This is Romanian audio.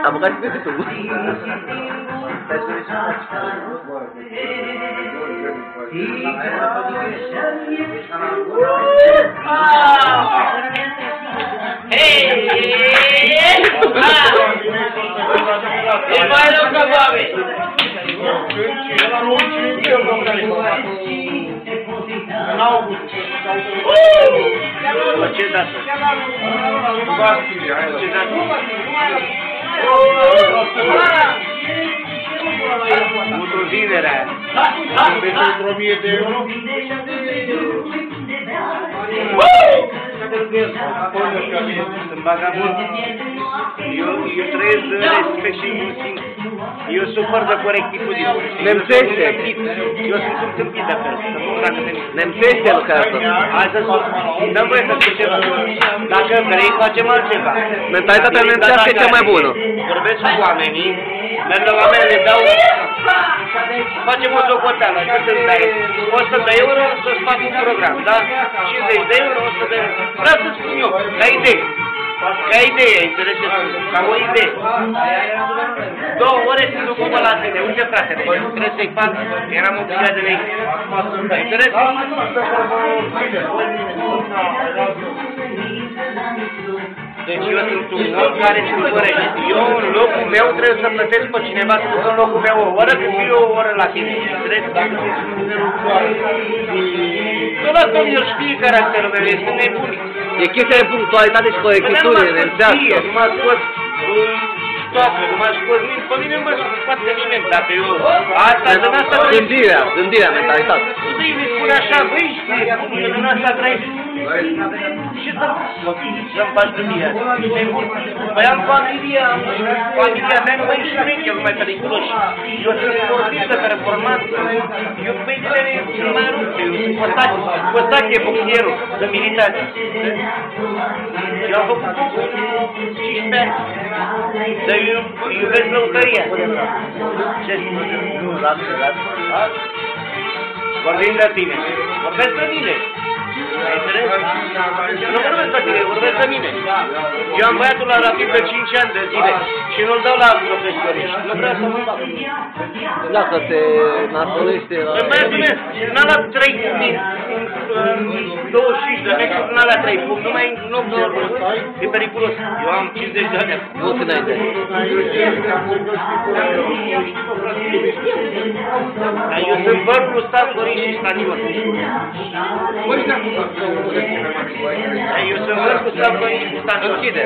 Am băgat pe câtul. E mai rău ca babe! Ce dată? Ce dată? Mutul vinerea. Pentru 1000 de euro. Sunt vagabond. Eu trăiesc de respect și inclusiv. Eu sufăr de corectitudine. Nemțește. Eu sunt întâmpit de fel. Nemțește lucrează. Hai să spun. Dăm voie să spun ceva. Dacă vrei, facem altceva. Mentalitatea nemțească e cea mai bună. Vorbesc cu oamenii, merg la oameni, le dau... Facem o socoteală, cât îți dai? 100 de euro să-ți fac un program, da? 50 de euro, 100 de euro. Vreau să spun eu, ca idee. Ca idee, înțelegi ce spun? Ca o idee. 2 ore să duc la tine. Uite, fratele, eu trebuie să-i fac, eram obligat de lei. Înțelegi? Deci eu sunt un om care se urmărește. Eu, în locul meu, trebuie să plătesc pe cineva să ducă în locul meu o oră, când fiu eu o oră la tine. Înțelegi? Tu lasă că el știe caracterul meu, este nebunic. E chestia de punctualitate și corectitudine nemțească. Nu m-a scos toată, nu m-a scos nimeni, pe mine nu mă scoate nimeni, dacă eu... Asta, din asta trăiești. Gândirea, mentalitate. Tu îi spune așa, băi, știi, că din asta trăiești. Și să-mi faci gândirea. Păi am familia mea nu mai șmeche, nu mai periculoși. Eu sunt sportiv de performanță. Eu mâinile sunt mai rupte. Eu sunt Costache, boxierul de militari. Eu am făcut 15 ani. Dar eu iubesc lăutăria. Ce spune? Nu, lasă. Vorbim de tine. Vorbesc de mine. Ai înțeles? Nu vorbesc de tine, vorbesc de mine. Eu am băiatul la rapid de 5 ani de zile și nu-l dau la profesioniști. Nu vreau să mă fac. Dacă te nasolește la... Băiatul meu, n-a luat 3 din 25 de metri, n-a luat 3 punct, numai în 8 de ori. E periculos. Eu am 50 de ani. Nu ți înainte. Dar eu sunt văr plus stat, Florin și Stanion. Eu sunt văr plus stat, Florin și Stanion. Închide.